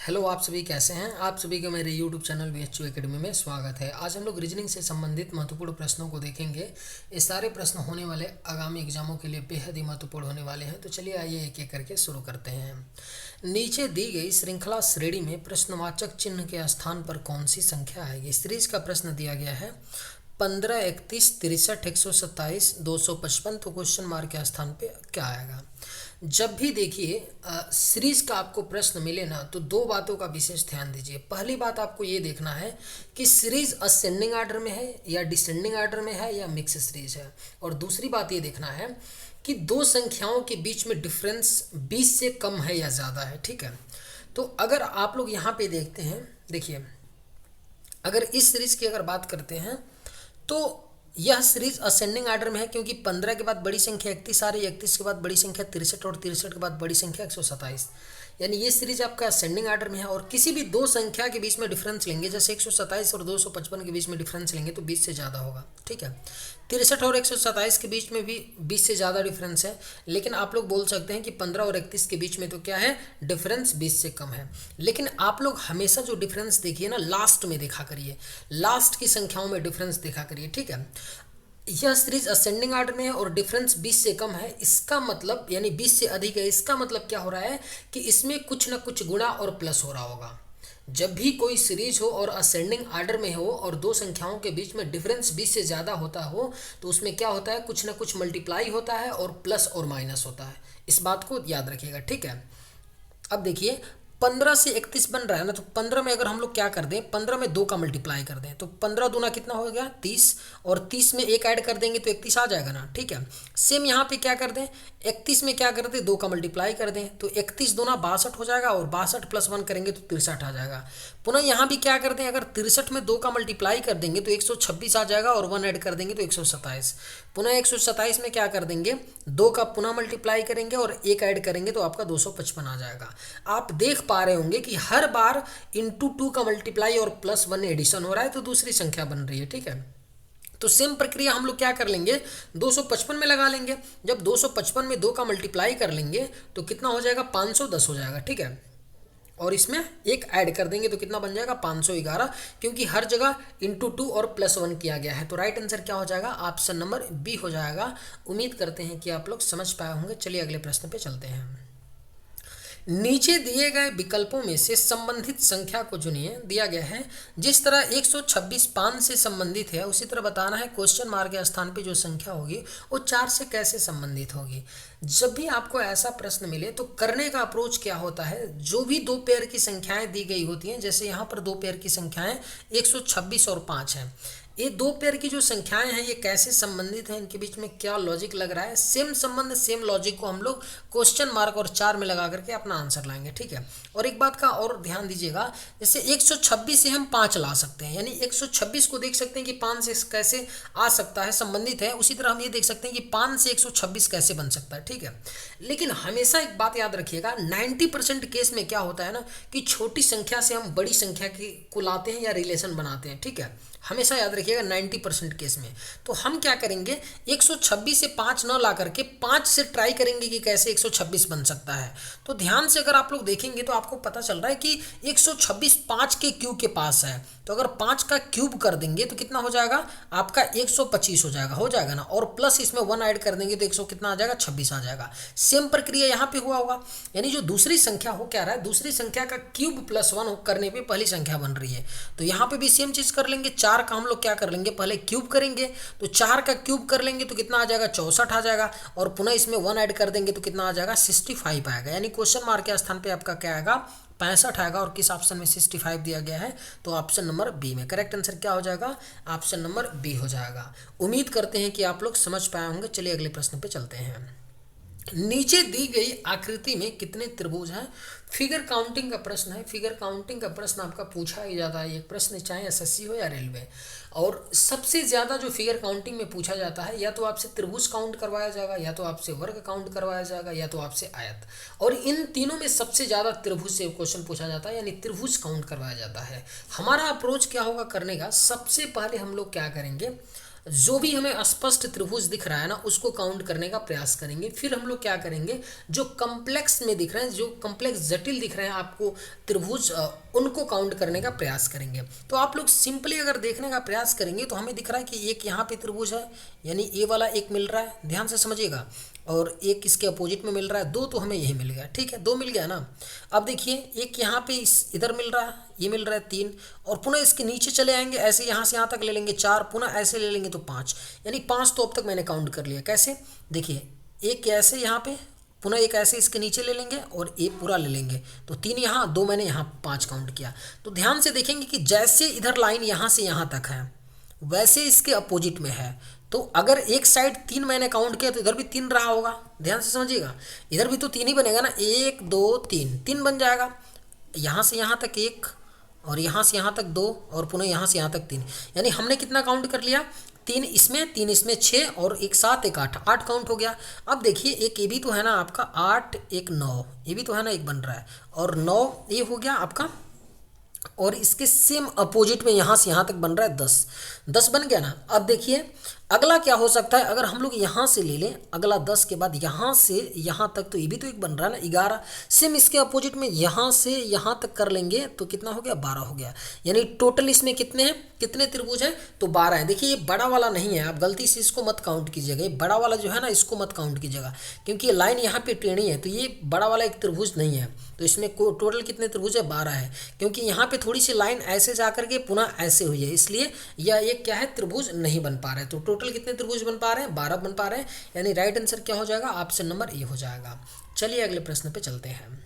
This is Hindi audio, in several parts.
हेलो, आप सभी कैसे हैं। आप सभी का मेरे यूट्यूब चैनल BHU एकेडमी में स्वागत है। आज हम लोग रीजनिंग से संबंधित महत्वपूर्ण प्रश्नों को देखेंगे। ये सारे प्रश्न होने वाले आगामी एग्जामों के लिए बेहद ही महत्वपूर्ण होने वाले हैं। तो चलिए आइए एक एक करके शुरू करते हैं। नीचे दी गई श्रृंखला श्रेणी में प्रश्नवाचक चिन्ह के स्थान पर कौन सी संख्या आएगी। सीरीज का प्रश्न दिया गया है 15, 31, 63, 127, 255। तो क्वेश्चन मार्क के स्थान पे क्या आएगा। जब भी देखिए सीरीज का आपको प्रश्न मिले ना, तो दो बातों का विशेष ध्यान दीजिए। पहली बात आपको ये देखना है कि सीरीज असेंडिंग आर्डर में है या डिसेंडिंग आर्डर में है या मिक्स सीरीज है। और दूसरी बात ये देखना है कि दो संख्याओं के बीच में डिफरेंस 20 से कम है या ज़्यादा है। ठीक है, तो अगर आप लोग यहाँ पे देखते हैं, देखिए अगर इस सीरीज की अगर बात करते हैं तो यह सीरीज असेंडिंग आर्डर में है, क्योंकि 15 के बाद बड़ी संख्या 31 आ रही है, 31 के बाद बड़ी संख्या 63 और 63 के बाद बड़ी संख्या 127। यानी ये सीरीज आपका असेंडिंग आर्डर में है। और किसी भी दो संख्या के बीच में डिफरेंस लेंगे, जैसे 127 और 255 के बीच में डिफरेंस लेंगे तो 20 से ज़्यादा होगा। ठीक है, 63 और 127 के बीच में भी 20 से ज़्यादा डिफरेंस है। लेकिन आप लोग बोल सकते हैं कि 15 और 31 के बीच में तो क्या है, डिफरेंस 20 से कम है। लेकिन आप लोग हमेशा जो डिफरेंस देखिए ना, लास्ट में देखा करिए, लास्ट की संख्याओं में डिफरेंस देखा करिए। ठीक है, यह सीरीज असेंडिंग आर्डर में है और डिफरेंस 20 से कम है। इसका मतलब यानी 20 से अधिक है। इसका मतलब क्या हो रहा है कि इसमें कुछ ना कुछ गुणा और प्लस हो रहा होगा। जब भी कोई सीरीज हो और असेंडिंग आर्डर में हो और दो संख्याओं के बीच में डिफरेंस 20 से ज़्यादा होता हो, तो उसमें क्या होता है, कुछ ना कुछ मल्टीप्लाई होता है और प्लस और माइनस होता है। इस बात को याद रखिएगा। ठीक है, अब देखिए 15 से 31 बन रहा है ना, तो 15 में अगर हम लोग क्या कर दें, 15 में 2 का मल्टीप्लाई कर दें तो 15 दूना कितना हो गया 30, और 30 में एक ऐड कर देंगे तो 31 आ जाएगा ना। ठीक है, सेम यहाँ पे क्या कर दें, 31 में क्या कर दें, 2 का मल्टीप्लाई कर दें तो 31 दूना 62 हो जाएगा, और 62 प्लस 1 करेंगे तो 63 आ जाएगा। पुनः यहाँ भी क्या कर दें, अगर 63 में 2 का मल्टीप्लाई कर देंगे तो 126 आ जाएगा, और 1 ऐड कर देंगे तो 127। पुनः 127 में क्या कर देंगे, 2 का पुनः मल्टीप्लाई करेंगे और 1 ऐड करेंगे तो आपका 255 आ जाएगा। आप देख पा रहे होंगे कि हर बार इंटू 2 का मल्टीप्लाई और प्लस 1 एडिशन हो रहा है तो दूसरी संख्या बन रही है। ठीक है, तो सेम प्रक्रिया हम लोग क्या कर लेंगे, 255 में लगा लेंगे। जब 255 में 2 का मल्टीप्लाई कर लेंगे तो कितना हो जाएगा, 510 हो जाएगा। ठीक है, और इसमें एक ऐड कर देंगे तो कितना बन जाएगा, 511, क्योंकि हर जगह इंटू 2 और प्लस 1 किया गया है। तो राइट आंसर क्या हो जाएगा, ऑप्शन नंबर बी हो जाएगा। उम्मीद करते हैं कि आप लोग समझ पाए होंगे। चलिए अगले प्रश्न पे चलते हैं। नीचे दिए गए विकल्पों में से संबंधित संख्या को चुनिए। दिया गया है जिस तरह 126 5 से संबंधित है, उसी तरह बताना है क्वेश्चन मार्क के स्थान पे जो संख्या होगी वो 4 से कैसे संबंधित होगी। जब भी आपको ऐसा प्रश्न मिले तो करने का अप्रोच क्या होता है, जो भी दो पेयर की संख्याएं दी गई होती हैं, जैसे यहाँ पर दो पेयर की संख्याएं 126 और 5 हैं, ये दो पेयर की जो संख्याएं हैं ये कैसे संबंधित हैं, इनके बीच में क्या लॉजिक लग रहा है, सेम संबंध सेम लॉजिक को हम लोग क्वेश्चन मार्क और 4 में लगा करके अपना आंसर लाएंगे। ठीक है, और एक बात का और ध्यान दीजिएगा, जैसे 126 से हम 5 ला सकते हैं, यानी 126 को देख सकते हैं कि 5 से कैसे आ सकता है, संबंधित है। उसी तरह हम ये देख सकते हैं कि 5 से 126 कैसे बन सकता है। ठीक है, लेकिन हमेशा एक बात याद रखिएगा, 90% केस में क्या होता है ना कि छोटी संख्या से हम बड़ी संख्या को लाते हैं या रिलेशन बनाते हैं। ठीक है, हमेशा याद रखिएगा 90% केस में। तो हम क्या करेंगे, 126 से 5 न ला करके 5 से ट्राई करेंगे कि कैसे 126 बन सकता है। तो ध्यान से अगर आप लोग देखेंगे तो आपको पता चल रहा है कि 126 5 के क्यूब के पास है, तो अगर 5 का क्यूब कर देंगे तो कितना हो जाएगा, आपका 125 हो जाएगा ना, और प्लस इसमें 1 ऐड कर देंगे तो 100 कितना आ जाएगा, 26 आ जाएगा। सेम प्रक्रिया यहाँ पे हुआ होगा, यानी जो दूसरी संख्या हो क्या रहा है, दूसरी संख्या का क्यूब प्लस 1 करने पे पहली संख्या बन रही है। तो यहाँ पे भी सेम चीज कर लेंगे, 4 का हम लोग क्या कर लेंगे, पहले क्यूब करेंगे, तो 4 का क्यूब कर लेंगे तो कितना आ जाएगा, 64 आ जाएगा, और पुनः इसमें 1 ऐड कर देंगे तो कितना आ जाएगा, 65 आएगा। यानी क्वेश्चन मार्क के स्थान पे आपका क्या आएगा, 65 आएगा। और किस ऑप्शन में 65 दिया गया है, तो ऑप्शन नंबर बी में। करेक्ट आंसर क्या हो जाएगा, ऑप्शन नंबर बी हो जाएगा। उम्मीद करते हैं कि आप लोग समझ पाए होंगे। चलिए अगले प्रश्न पे चलते हैं। नीचे दी गई आकृति में कितने त्रिभुज हैं। फिगर काउंटिंग का प्रश्न है। फिगर काउंटिंग का प्रश्न आपका पूछा ही जाता है, ये प्रश्न चाहे एसएससी हो या रेलवे। और सबसे ज़्यादा जो फिगर काउंटिंग में पूछा जाता है, या तो आपसे त्रिभुज काउंट करवाया जाएगा, या तो आपसे वर्ग काउंट करवाया जाएगा, या तो आपसे आयत। और इन तीनों में सबसे ज़्यादा त्रिभुज से क्वेश्चन पूछा जाता है, यानी त्रिभुज काउंट करवाया जाता है। हमारा अप्रोच क्या होगा करने का, सबसे पहले हम लोग क्या करेंगे, जो भी हमें स्पष्ट त्रिभुज दिख रहा है ना उसको काउंट करने का प्रयास करेंगे। फिर हम लोग क्या करेंगे, जो कॉम्प्लेक्स में दिख रहे हैं, जो कॉम्प्लेक्स जटिल दिख रहे हैं आपको त्रिभुज, उनको काउंट करने का प्रयास करेंगे। तो आप लोग सिंपली अगर देखने का प्रयास करेंगे तो हमें दिख रहा है कि एक यहाँ पे त्रिभुज है, यानी ए वाला एक मिल रहा है, ध्यान से समझिएगा, और एक इसके अपोजिट में मिल रहा है, दो तो हमें यही मिल गया, ठीक है, दो मिल गया ना। अब देखिए एक यहाँ पे इस इधर मिल रहा है, ये मिल रहा है 3, और पुनः इसके नीचे चले आएंगे, ऐसे यहाँ से यहाँ तक ले लेंगे 4, पुनः ऐसे ले लेंगे तो 5, यानी 5 तो अब तक मैंने काउंट कर लिया। कैसे, देखिए एक ऐसे यहाँ पे, पुनः एक ऐसे इसके नीचे ले लेंगे और एक पूरा ले लेंगे, तो 3 यहाँ, 2 मैंने यहाँ 5 काउंट किया। तो ध्यान से देखेंगे कि जैसे इधर लाइन यहाँ से यहाँ तक है वैसे इसके अपोजिट में है, तो अगर एक साइड 3 मैंने काउंट किया तो इधर भी 3 रहा होगा, ध्यान से समझिएगा, इधर भी तो 3 ही बनेगा ना, 1 2 3, 3 बन जाएगा। यहाँ से यहाँ तक 1, और यहाँ से यहाँ तक 2, और पुनः यहाँ से यहाँ तक 3, यानी हमने कितना काउंट कर लिया, 3 इसमें 6, और एक 7 एक 8, 8 काउंट हो गया। अब देखिए एक ये भी तो है ना आपका 8 एक 9, ये भी तो है ना, एक बन रहा है, और 9 ये हो गया आपका, और इसके सेम अपोजिट में यहाँ से यहाँ तक बन रहा है 10, 10 बन गया ना। अब देखिए अगला क्या हो सकता है, अगर हम लोग यहाँ से ले लें, अगला 10 के बाद यहाँ से यहाँ तक, तो ये भी तो एक बन रहा है ना 11, सेम इसके अपोजिट में यहाँ से यहाँ तक कर लेंगे तो कितना हो गया, 12 हो गया। यानी टोटल इसमें कितने हैं, कितने त्रिभुज हैं, तो 12 हैं। देखिए ये बड़ा वाला नहीं है, आप गलती से इसको मत काउंट कीजिएगा, ये बड़ा वाला जो है ना इसको मत काउंट कीजिएगा, क्योंकि ये लाइन यहाँ पे टेढ़ी है, तो ये बड़ा वाला एक त्रिभुज नहीं है। तो इसमें टोटल कितने त्रिभुज है, 12 है, क्योंकि यहाँ पे थोड़ी सी लाइन ऐसे जा करके पुनः ऐसे हुई है, इसलिए यह एक क्या है, त्रिभुज नहीं बन पा रहे। तो टोटल कितने त्रिभुज बन पा रहे हैं, 12 बन पा रहे हैं, यानी राइट आंसर क्या हो जाएगा, ऑप्शन नंबर ए हो जाएगा। चलिए अगले प्रश्न पे चलते हैं।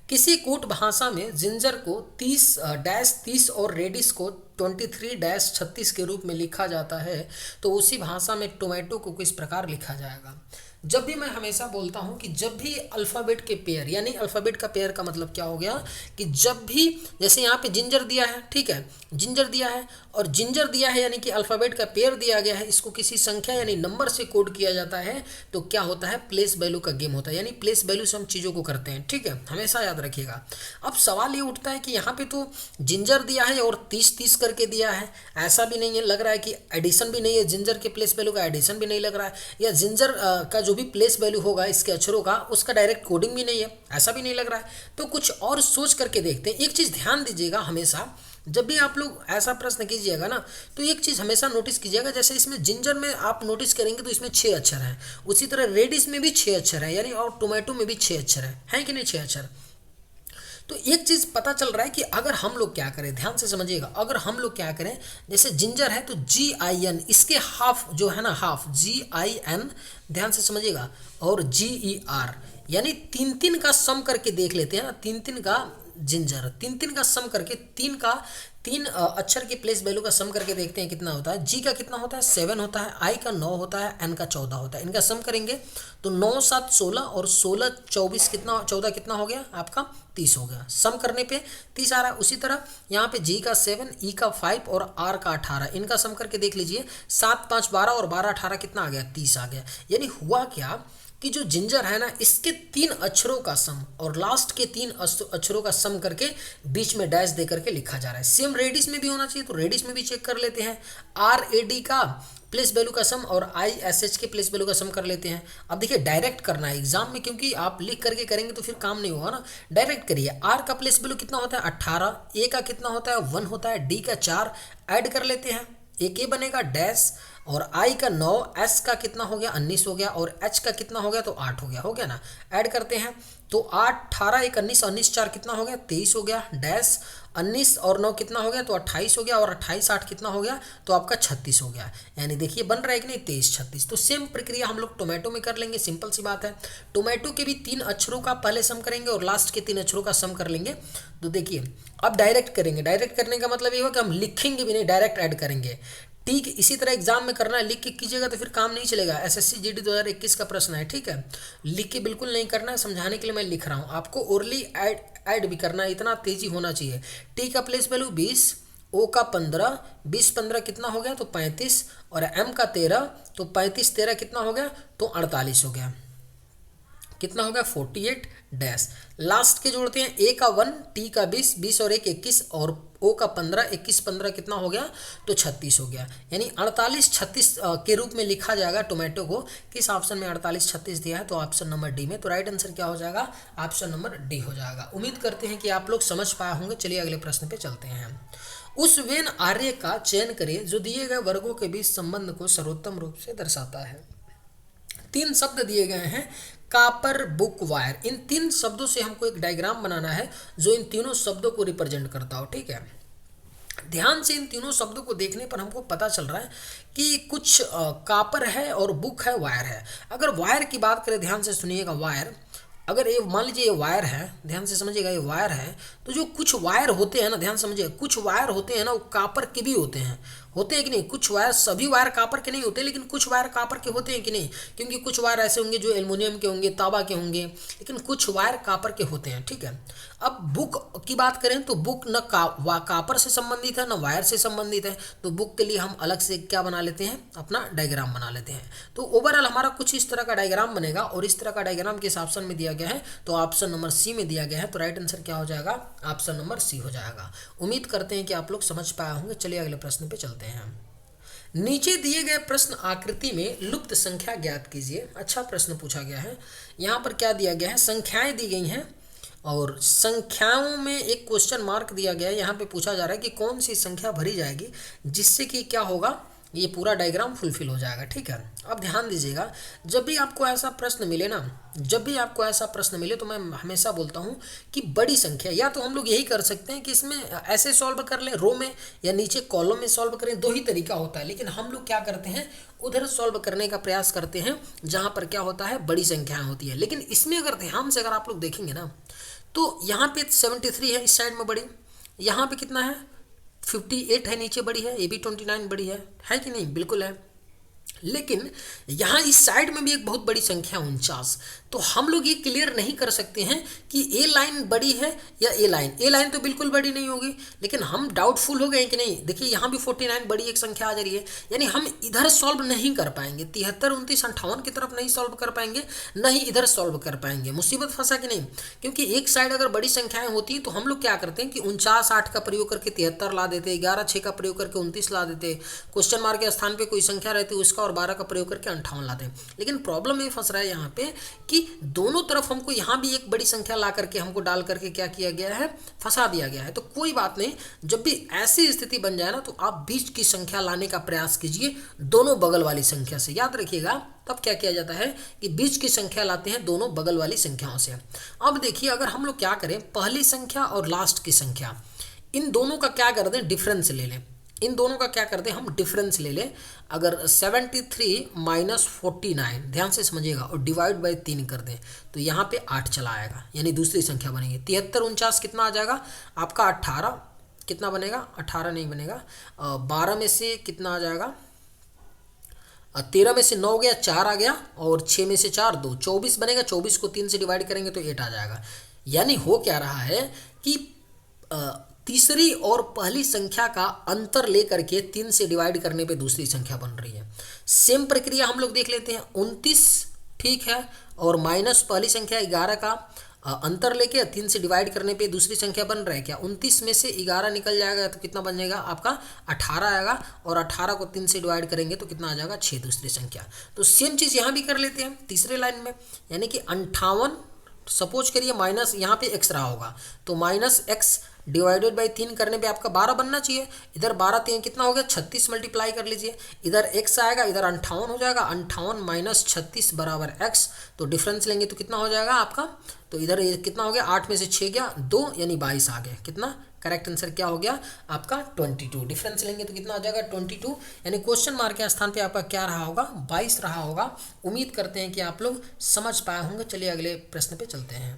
किसी कूट भाषा में जिंजर को 30-30 और रेडिस को 23-36 के रूप में लिखा जाता है, तो उसी भाषा में टोमेटो को किस प्रकार लिखा जाएगा। जब भी मैं हमेशा बोलता हूँ कि जब भी अल्फ़ाबेट के पेयर, यानी अल्फ़ाबेट का पेयर का मतलब क्या हो गया कि जब भी, जैसे यहाँ पे जिंजर दिया है, ठीक है, जिंजर दिया है और जिंजर दिया है, यानी कि अल्फ़ाबेट का पेयर दिया गया है, इसको किसी संख्या यानी नंबर से कोड किया जाता है, तो क्या होता है, प्लेस वैल्यू का गेम होता है, यानी प्लेस वैल्यू से हम चीज़ों को करते हैं, ठीक है, हमेशा याद रखिएगा। अब सवाल ये उठता है कि यहाँ पे तो जिंजर दिया है और 30-30 करके दिया है, ऐसा भी नहीं है लग रहा है कि एडिशन भी नहीं है, जिंजर के प्लेस वैल्यू का एडिशन भी नहीं लग रहा है, या जिंजर का जो भी प्लेस वैल्यू होगा इसके अक्षरों का उसका डायरेक्ट कोडिंग भी नहीं है, ऐसा भी नहीं लग रहा है। तो कुछ और सोच करके देखते हैं। एक चीज़ ध्यान दीजिएगा, हमेशा जब भी आप लोग ऐसा प्रश्न कीजिएगा ना, तो एक चीज़ हमेशा नोटिस कीजिएगा, जैसे इसमें जिंजर में आप नोटिस करेंगे तो इसमें 6 अक्षर हैं, उसी तरह रेडिस में भी 6 अक्षर हैं, यानी और टोमेटो में भी 6 अक्षर हैं कि नहीं, 6 अक्षर। तो एक चीज़ पता चल रहा है कि अगर हम लोग क्या करें, ध्यान से समझिएगा, अगर हम लोग क्या करें, जैसे जिंजर है तो GIN, इसके हाफ जो है ना, हाफ GIN, ध्यान से समझिएगा, और GER, यानी 3-3 का सम करके देख लेते हैं ना, 3-3 का जिंजर, 3-3 का सम करके, 3 अक्षर के प्लेस वैल्यू का सम करके देखते हैं कितना होता है। जी का कितना होता है, 7 होता है, आई का 9 होता है, एन का 14 होता है, इनका सम करेंगे तो 9 7 16 और 16 24 कितना, 14 कितना हो गया आपका, 30 हो गया। सम करने पे 30 आ रहा है। उसी तरह यहाँ पे जी का 7, ई का 5 और आर का 18, इनका सम करके देख लीजिए, 7 5 12 और 12 18 कितना आ गया, 30 आ गया। यानी हुआ क्या कि जो जिंजर है ना, इसके 3 अक्षरों का सम और लास्ट के 3 अक्षरों का सम करके बीच में डैश दे करके लिखा जा रहा है। सेम रेडिस में भी होना चाहिए, तो रेडिस में भी चेक कर लेते हैं, RAD का प्लेस वैल्यू का सम और ISH के प्लेस वैल्यू का सम कर लेते हैं। अब देखिए डायरेक्ट करना है एग्जाम में, क्योंकि आप लिख करके करेंगे तो फिर काम नहीं होगा ना, डायरेक्ट करिए। R का प्लेस वैल्यू कितना होता है, 18, A का कितना होता है, 1 होता है, D का 4, ऐड कर लेते हैं, एक A बनेगा डैश, और I का 9, S का कितना हो गया, 19 हो गया, और H का कितना हो गया, तो 8 हो गया ना, ऐड करते हैं तो 8 18 1 19, 19 4 कितना हो गया, 23 हो गया, डैश 19 और 9 कितना हो गया, तो 28 हो गया, और 28 8 कितना हो गया, तो आपका 36 हो गया। यानी देखिए बन रहा है कि नहीं, 23 36। तो सेम प्रक्रिया हम लोग टोमेटो में कर लेंगे, सिंपल सी बात है। टोमेटो के भी 3 अक्षरों का पहले सम करेंगे और लास्ट के 3 अक्षरों का सम कर लेंगे। तो देखिए अब डायरेक्ट करेंगे, डायरेक्ट करने का मतलब ये हो कि हम लिखेंगे भी नहीं, डायरेक्ट ऐड करेंगे। ठीक इसी तरह एग्जाम में करना है, लिख के कीजिएगा तो फिर काम नहीं चलेगा। SSC GD 2021 का प्रश्न है, ठीक है, लिख के बिल्कुल नहीं करना है, समझाने के लिए मैं लिख रहा हूँ, आपको ओरली ऐड भी करना है, इतना तेजी होना चाहिए। T का प्लेस वैल्यू 20, O का 15, 20 15 कितना हो गया, तो 35, और M का 13, तो 35 13 कितना हो गया, तो 48 हो गया। कितना हो गया 48 डैश। लास्ट के जोड़ते हैं, ए का 1, टी का 20, 20 और 1 21 और ओ का 15, 21 15 कितना हो गया तो 36 हो गया। यानी 48 36 के रूप में लिखा जाएगा टोमेटो को। किस ऑप्शन में 48 36 दिया है तो ऑप्शन नंबर डी में। तो राइट आंसर क्या हो जाएगा, ऑप्शन नंबर डी हो जाएगा। उम्मीद करते हैं कि आप लोग समझ पाए होंगे। चलिए अगले प्रश्न पे चलते हैं। उस वेन आर्य का चयन करें जो दिए गए वर्गों के बीच संबंध को सर्वोत्तम रूप से दर्शाता है। 3 शब्द दिए गए हैं, कापर, बुक, वायर। इन 3 शब्दों से हमको एक डायग्राम बनाना है जो इन तीनों शब्दों को रिप्रेजेंट करता हो। ठीक है, ध्यान से इन तीनों शब्दों को देखने पर हमको पता चल रहा है कि कुछ कापर है और बुक है, वायर है। अगर वायर की बात करें, ध्यान से सुनिएगा, वायर, अगर ये मान लीजिए ये वायर है, ध्यान से समझिएगा, ये वायर है, तो जो कुछ वायर होते हैं ना, ध्यान समझिएगा, कुछ वायर होते हैं ना वो कापर के भी होते हैं कि नहीं। कुछ वायर, सभी वायर कापर के नहीं होते, लेकिन कुछ वायर कापर के होते हैं कि नहीं, क्योंकि कुछ वायर ऐसे होंगे जो एल्युमिनियम के होंगे, तांबा के होंगे, लेकिन कुछ वायर कापर के होते हैं। ठीक है, अब बुक की बात करें तो बुक न कापर से संबंधित है न वायर से संबंधित है, तो बुक के लिए हम अलग से क्या बना लेते हैं, अपना डायग्राम बना लेते हैं। तो ओवरऑल हमारा कुछ इस तरह का डायग्राम बनेगा और इस तरह का डायग्राम किस ऑप्शन में दिया गया है तो ऑप्शन नंबर सी में दिया गया है। तो राइट आंसर क्या हो जाएगा, ऑप्शन नंबर सी हो जाएगा। उम्मीद करते हैं कि आप लोग समझ पाए होंगे। चलिए अगले प्रश्न पे चलते हैं। नीचे दिए गए प्रश्न आकृति में लुप्त संख्या ज्ञात कीजिए। अच्छा प्रश्न पूछा गया है। यहाँ पर क्या दिया गया है, संख्याएं दी गई हैं और संख्याओं में एक क्वेश्चन मार्क दिया गया है। यहाँ पे पूछा जा रहा है कि कौन सी संख्या भरी जाएगी जिससे कि क्या होगा, ये पूरा डायग्राम फुलफिल हो जाएगा। ठीक है, अब ध्यान दीजिएगा, जब भी आपको ऐसा प्रश्न मिले ना, जब भी आपको ऐसा प्रश्न मिले तो मैं हमेशा बोलता हूँ कि बड़ी संख्या, या तो हम लोग यही कर सकते हैं कि इसमें ऐसे सॉल्व कर लें रो में, या नीचे कॉलम में सॉल्व करें, 2 ही तरीका होता है। लेकिन हम लोग क्या करते हैं, उधर सॉल्व करने का प्रयास करते हैं जहाँ पर क्या होता है, बड़ी संख्याएँ होती है। लेकिन इसमें अगर ध्यान से अगर आप लोग देखेंगे ना, तो यहाँ पे 73 है इस साइड में बड़ी, यहाँ पे कितना है 58 है नीचे बड़ी है, ये भी 29 बड़ी है कि नहीं, बिल्कुल है। लेकिन यहाँ इस साइड में भी एक बहुत बड़ी संख्या 49। तो हम लोग ये क्लियर नहीं कर सकते हैं कि ए लाइन बड़ी है या ए लाइन तो बिल्कुल बड़ी नहीं होगी, लेकिन हम डाउटफुल हो गए कि नहीं। देखिए यहाँ भी 49 बड़ी एक संख्या आ जा रही है, यानी हम इधर सॉल्व नहीं कर पाएंगे, 73 29 58 की तरफ नहीं सॉल्व कर पाएंगे, नहीं इधर सॉल्व कर पाएंगे। मुसीबत फंसा कि नहीं, क्योंकि एक साइड अगर बड़ी संख्याएं होती हैं तो हम लोग क्या करते हैं कि 49 8 का प्रयोग करके 73 ला देते, 11 6 का प्रयोग करके 29 ला देते, क्वेश्चन मार्क के स्थान पर कोई संख्या रहती है उसका और 12 का प्रयोग करके 58 लाते हैं। लेकिन प्रॉब्लम ये फंस रहा है यहाँ पे कि दोनों तरफ हमको यहाँ भी एक बड़ी संख्या ला करके हमको डाल करके क्या किया गया है, फंसा दिया गया है। तो कोई बात नहीं, जब भी ऐसी स्थिति बन जाए ना तो आप बीच की संख्या लाने का प्रयास कीजिए दोनों बगल वाली संख्या से। याद रखिएगा, तब क्या किया जाता है कि बीच की संख्या लाते हैं दोनों बगल वाली संख्याओं से। अब देखिए, अगर हम लोग क्या करें, पहली संख्या और लास्ट की संख्या, इन दोनों का क्या कर दें, डिफरेंस ले लें। इन दोनों का क्या करते हैं, हम डिफरेंस ले लें। अगर 73 माइनस 49, ध्यान से समझिएगा, और डिवाइड बाई 3 कर दें तो यहाँ पे 8 चला आएगा, यानी दूसरी संख्या बनेगी। 73 49 कितना आ जाएगा आपका 18, कितना बनेगा 18 नहीं बनेगा, 12 में से कितना आ जाएगा, 13 में से 9 गया, 4 आ गया, और 6 में से 4 2, 24 बनेगा। 24 को 3 से डिवाइड करेंगे तो 8 आ जाएगा। यानी हो क्या रहा है कि तीसरी और पहली संख्या का अंतर लेकर के 3 से डिवाइड करने पे दूसरी संख्या बन रही है। सेम प्रक्रिया हम लोग देख लेते हैं। 29 ठीक है, और माइनस पहली संख्या 11 का अंतर लेके 3 से डिवाइड करने पे दूसरी संख्या बन रहा है क्या, 29 में से 11 निकल जाएगा तो कितना बन जाएगा आपका 18 आएगा, और 18 को 3 से डिवाइड करेंगे तो कितना आ जाएगा 6 दूसरी संख्या। तो सेम चीज़ यहाँ भी कर लेते हैं तीसरे लाइन में, यानी कि 58, सपोज करिए माइनस यहाँ पे x रहा होगा तो माइनस x डिवाइडेड बाई 3 करने पे आपका 12 बनना चाहिए। इधर 12 3 कितना हो गया 36 मल्टीप्लाई कर लीजिए, इधर x आएगा, इधर 58 हो जाएगा, 58 माइनस 36 बराबर x। तो डिफरेंस लेंगे तो कितना हो जाएगा आपका, तो इधर ये कितना हो गया 8 में से 6 गया 2, यानी 22 आ गया। कितना करेक्ट आंसर क्या हो गया आपका 22। डिफरेंस लेंगे तो कितना आ जाएगा 22, यानी क्वेश्चन मार्क के स्थान पे आपका क्या रहा होगा 22 रहा होगा। उम्मीद करते हैं कि आप लोग समझ पाए होंगे। चलिए अगले प्रश्न पे चलते हैं।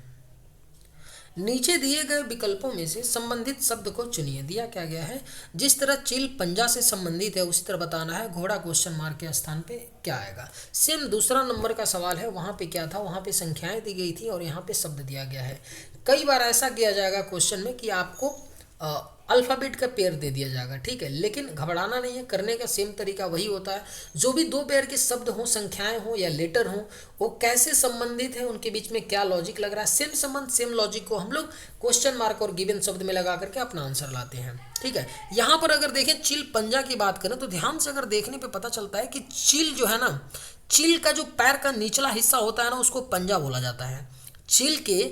नीचे दिए गए विकल्पों में से संबंधित शब्द को चुनिए। दिया क्या गया है, जिस तरह चील पंजा से संबंधित है उसी तरह बताना है घोड़ा क्वेश्चन मार्क के स्थान पे क्या आएगा। सेम दूसरा नंबर का सवाल है, वहाँ पे क्या था, वहाँ पे संख्याएं दी गई थी और यहाँ पे शब्द दिया गया है। कई बार ऐसा किया जाएगा क्वेश्चन में कि आपको अल्फ़ाबेट का पेयर दे दिया जाएगा, ठीक है। लेकिन घबराना नहीं है, करने का सेम तरीका वही होता है। जो भी दो पेयर के शब्द हों, संख्याएं हों या लेटर हों, वो कैसे संबंधित हैं, उनके बीच में क्या लॉजिक लग रहा है, सेम संबंध सेम लॉजिक को हम लोग क्वेश्चन मार्क और गिवन शब्द में लगा करके अपना आंसर लाते हैं, ठीक है। यहाँ पर अगर देखें चील पंजा की बात करें तो ध्यान से अगर देखने पर पता चलता है कि चील जो है ना, चील का जो पैर का निचला हिस्सा होता है ना, उसको पंजा बोला जाता है। चील के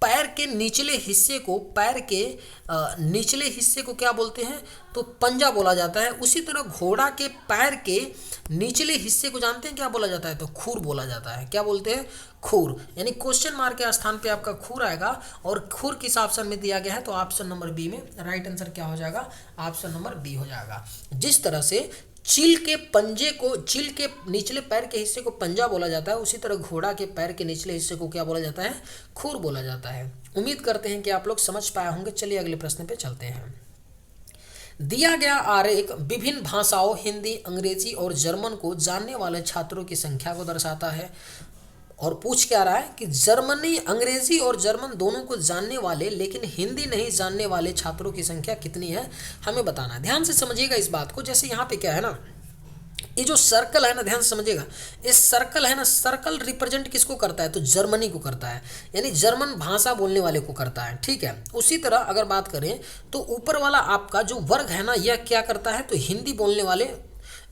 पैर के निचले हिस्से को, पैर के निचले हिस्से को क्या बोलते हैं, तो पंजा बोला जाता है। उसी तरह घोड़ा के पैर के निचले हिस्से को जानते हैं क्या बोला जाता है, तो खूर बोला जाता है। क्या बोलते हैं, खूर। यानी क्वेश्चन मार्क के स्थान पे आपका खूर आएगा और खूर किस ऑप्शन में दिया गया है, तो ऑप्शन नंबर बी में राइट आंसर क्या हो जाएगा, ऑप्शन नंबर बी हो जाएगा। जिस तरह से चील के पंजे को, चील के निचले पैर के हिस्से को पंजा बोला जाता है, उसी तरह घोड़ा के पैर के निचले हिस्से को क्या बोला जाता है, खूर बोला जाता है। उम्मीद करते हैं कि आप लोग समझ पाए होंगे। चलिए अगले प्रश्न पे चलते हैं। दिया गया आरेख विभिन्न भाषाओं हिंदी, अंग्रेजी और जर्मन को जानने वाले छात्रों की संख्या को दर्शाता है। और पूछ क्या रहा है कि जर्मनी, अंग्रेजी और जर्मन दोनों को जानने वाले लेकिन हिंदी नहीं जानने वाले छात्रों की संख्या कितनी है, हमें बताना है। ध्यान से समझिएगा इस बात को। जैसे यहाँ पे क्या है ना, ये जो सर्कल है ना, ध्यान से समझिएगा, इस सर्कल है ना, सर्कल रिप्रेजेंट किसको करता है, तो जर्मनी को करता है, यानी जर्मन भाषा बोलने वाले को करता है, ठीक है। उसी तरह अगर बात करें तो ऊपर वाला आपका जो वर्ग है ना, यह क्या करता है, तो हिंदी बोलने वाले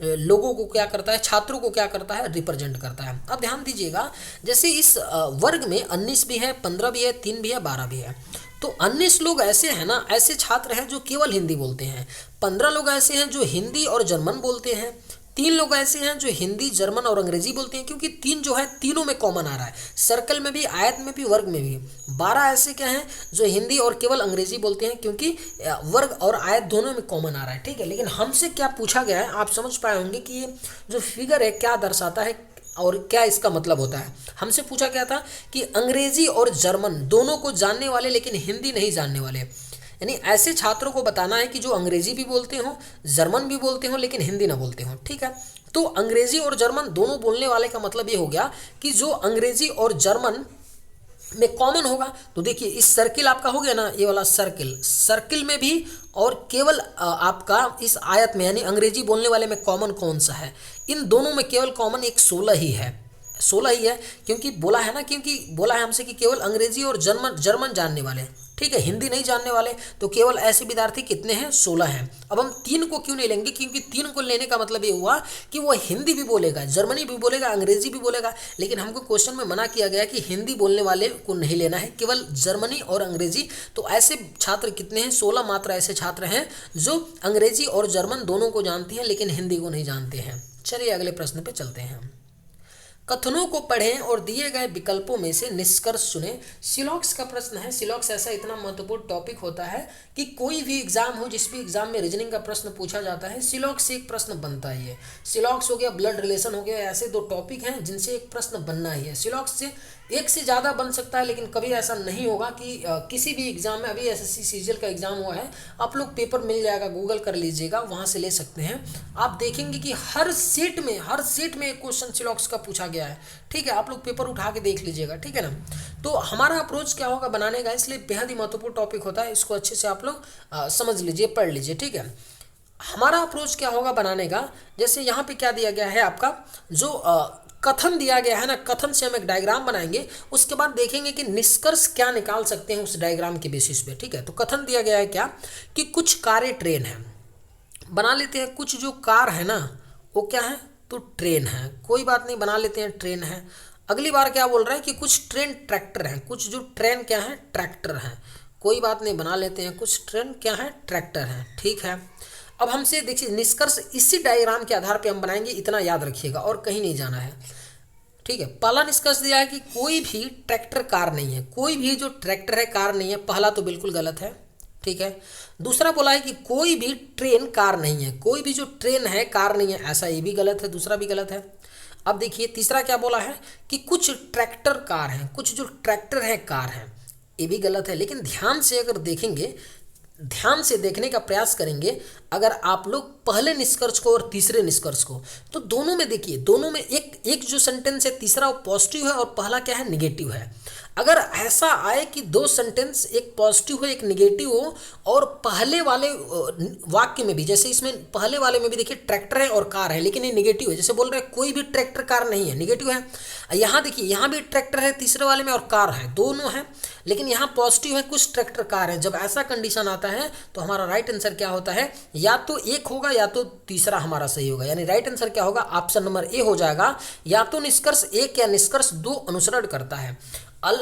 लोगों को क्या करता है, छात्रों को क्या करता है, रिप्रेजेंट करता है। अब ध्यान दीजिएगा, जैसे इस वर्ग में 19 भी है, 15 भी है, 3 भी है, 12 भी है। तो 19 लोग ऐसे हैं ना, ऐसे छात्र हैं जो केवल हिंदी बोलते हैं। 15 लोग ऐसे हैं जो हिंदी और जर्मन बोलते हैं। 3 लोग ऐसे हैं जो हिंदी, जर्मन और अंग्रेजी बोलते हैं, क्योंकि 3 जो है तीनों में कॉमन आ रहा है, सर्कल में भी, आयत में भी, वर्ग में भी। 12 ऐसे क्या हैं जो हिंदी और केवल अंग्रेजी बोलते हैं, क्योंकि वर्ग और आयत दोनों में कॉमन आ रहा है, ठीक है। लेकिन हमसे क्या पूछा गया है, आप समझ पाए होंगे कि ये जो फिगर है क्या दर्शाता है और क्या इसका मतलब होता है। हमसे पूछा गया था कि अंग्रेजी और जर्मन दोनों को जानने वाले लेकिन हिंदी नहीं जानने वाले, यानी ऐसे छात्रों को बताना है कि जो अंग्रेजी भी बोलते हो, जर्मन भी बोलते हो, लेकिन हिंदी ना बोलते हो, ठीक है। तो अंग्रेजी और जर्मन दोनों बोलने वाले का मतलब ये हो गया कि जो अंग्रेजी और जर्मन में कॉमन होगा। तो देखिए इस सर्किल आपका हो गया ना, ये वाला सर्किल, सर्किल में भी और केवल आपका इस आयत में, यानी अंग्रेजी बोलने वाले में कॉमन कौन सा है, इन दोनों में केवल कॉमन एक 16 ही है, 16 ही है। क्योंकि बोला है ना, क्योंकि बोला है हमसे कि केवल अंग्रेजी और जर्मन जानने वाले, ठीक है, हिंदी नहीं जानने वाले। तो केवल ऐसे विद्यार्थी कितने हैं, 16 हैं। अब हम 3 को क्यों नहीं लेंगे, क्योंकि 3 को लेने का मतलब ये हुआ कि वो हिंदी भी बोलेगा, जर्मनी भी बोलेगा, अंग्रेजी भी बोलेगा, लेकिन हमको क्वेश्चन में मना किया गया कि हिंदी बोलने वाले को नहीं लेना है, केवल जर्मनी और अंग्रेजी। तो ऐसे छात्र कितने हैं, 16 मात्र ऐसे छात्र हैं जो अंग्रेजी और जर्मन दोनों को जानते हैं लेकिन हिंदी को नहीं जानते हैं। चलिए अगले प्रश्न पे चलते हैं। कथनों को पढ़ें और दिए गए विकल्पों में से निष्कर्ष चुनें। सिलॉक्स का प्रश्न है। सिलॉक्स ऐसा इतना महत्वपूर्ण टॉपिक होता है कि कोई भी एग्जाम हो, जिस भी एग्जाम में रीजनिंग का प्रश्न पूछा जाता है, सिलॉक्स से एक प्रश्न बनता ही है। सिलॉक्स हो गया, ब्लड रिलेशन हो गया, ऐसे 2 टॉपिक हैं जिनसे एक प्रश्न बनना ही है। सिलॉक्स से एक से ज़्यादा बन सकता है, लेकिन कभी ऐसा नहीं होगा कि किसी भी एग्जाम में, अभी एसएससी सीजीएल का एग्जाम हुआ है, आप लोग पेपर मिल जाएगा, गूगल कर लीजिएगा, वहाँ से ले सकते हैं। आप देखेंगे कि हर सेट में एक क्वेश्चन सिलॉक्स का पूछा गया है, ठीक है। आप लोग पेपर उठा के देख लीजिएगा, ठीक है ना। तो हमारा अप्रोच क्या होगा बनाने का, इसलिए बेहद ही महत्वपूर्ण टॉपिक होता है, इसको अच्छे से आप लोग समझ लीजिए, पढ़ लीजिए, ठीक है। हमारा अप्रोच क्या होगा बनाने का, जैसे यहाँ पे क्या दिया गया है, आपका जो कथन दिया गया है ना, कथन से हम एक डायग्राम बनाएंगे, उसके बाद देखेंगे कि निष्कर्ष क्या निकाल सकते हैं उस डायग्राम के बेसिस पे, ठीक है। तो कथन दिया गया है क्या, कि कुछ कारें ट्रेन है, बना लेते हैं। कुछ जो कार है ना वो क्या है, तो ट्रेन है, कोई बात नहीं, बना लेते हैं, ट्रेन है। अगली बार क्या बोल रहा है कि कुछ ट्रेन ट्रैक्टर हैं, कुछ जो ट्रेन क्या है, ट्रैक्टर हैं, कोई बात नहीं, बना लेते हैं, कुछ ट्रेन क्या है, ट्रैक्टर हैं, ठीक है। अब हमसे देखिए निष्कर्ष इसी डायग्राम के आधार पे हम बनाएंगे, इतना याद रखिएगा और कहीं नहीं जाना है, ठीक है। पहला निष्कर्ष दिया है कि कोई भी ट्रैक्टर कार नहीं है, कोई भी जो ट्रैक्टर है कार नहीं है, पहला तो बिल्कुल गलत है, ठीक है। दूसरा बोला है कि कोई भी ट्रेन कार नहीं है, कोई भी जो ट्रेन है कार नहीं है, ऐसा ये भी गलत है, दूसरा भी गलत है। अब देखिए तीसरा क्या बोला है कि कुछ ट्रैक्टर कार हैं, कुछ जो ट्रैक्टर है कार हैं, ये भी गलत है। लेकिन ध्यान से अगर देखेंगे, ध्यान से देखने का प्रयास करेंगे, अगर आप लोग पहले निष्कर्ष को और तीसरे निष्कर्ष को, तो दोनों में देखिए, दोनों में एक एक जो सेंटेंस है तीसरा वो पॉजिटिव है और पहला क्या है, निगेटिव है। अगर ऐसा आए कि दो सेंटेंस एक पॉजिटिव हो एक निगेटिव हो, और पहले वाले वाक्य में भी, जैसे इसमें पहले वाले में भी देखिए ट्रैक्टर है और कार है, लेकिन ये निगेटिव है, जैसे बोल रहे हैं कोई भी ट्रैक्टर कार नहीं है, निगेटिव है। यहाँ देखिए, यहाँ भी ट्रैक्टर है तीसरे वाले में और कार है, दोनों है, लेकिन यहाँ पॉजिटिव है, कुछ ट्रैक्टर कार है। जब ऐसा कंडीशन आता है तो हमारा राइट आंसर क्या होता है, या तो एक होगा या तो तीसरा हमारा सही होगा। यानी राइट आंसर क्या होगा, ऑप्शन नंबर ए हो जाएगा। या तो निष्कर्ष एक या निष्कर्ष दो अनुसरण करता है।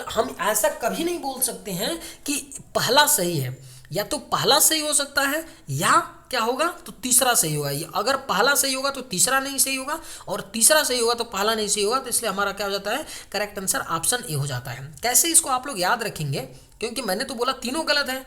हम ऐसा कभी नहीं बोल सकते हैं कि पहला सही है, या तो पहला सही हो सकता है या क्या होगा तो तीसरा सही होगा। अगर पहला सही होगा तो तीसरा नहीं सही होगा, और तीसरा सही होगा तो पहला नहीं सही होगा, तो इसलिए हमारा क्या हो जाता है, करेक्ट आंसर ऑप्शन ए हो जाता है। कैसे इसको आप लोग याद रखेंगे, क्योंकि मैंने तो बोला तीनों गलत है,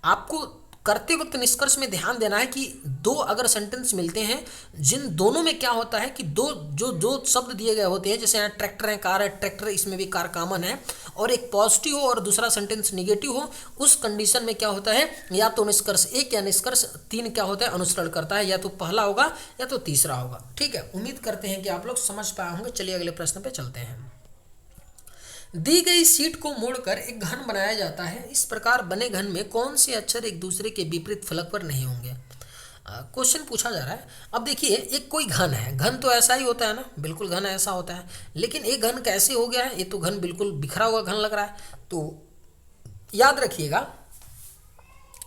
आपको करते वक्त निष्कर्ष में ध्यान देना है कि दो अगर सेंटेंस मिलते हैं जिन दोनों में क्या होता है कि दो जो शब्द दिए गए होते हैं, जैसे यहाँ ट्रैक्टर है कार है, ट्रैक्टर इसमें भी कार कॉमन है, और एक पॉजिटिव हो और दूसरा सेंटेंस निगेटिव हो, उस कंडीशन में क्या होता है, या तो निष्कर्ष एक या निष्कर्ष तीन क्या होता है, अनुसरण करता है, या तो पहला होगा या तो तीसरा होगा। ठीक है, उम्मीद करते हैं कि आप लोग समझ पाए होंगे। चलिए अगले प्रश्न पे चलते हैं। दी गई शीट को मोड़कर एक घन बनाया जाता है। इस प्रकार बने घन में कौन से अक्षर एक दूसरे के विपरीत फलक पर नहीं होंगे। क्वेश्चन पूछा जा रहा है। अब देखिए, एक कोई घन है, घन तो ऐसा ही होता है ना, बिल्कुल घन ऐसा होता है, लेकिन एक घन कैसे हो गया है, ये तो घन बिल्कुल बिखरा हुआ घन लग रहा है। तो याद रखिएगा,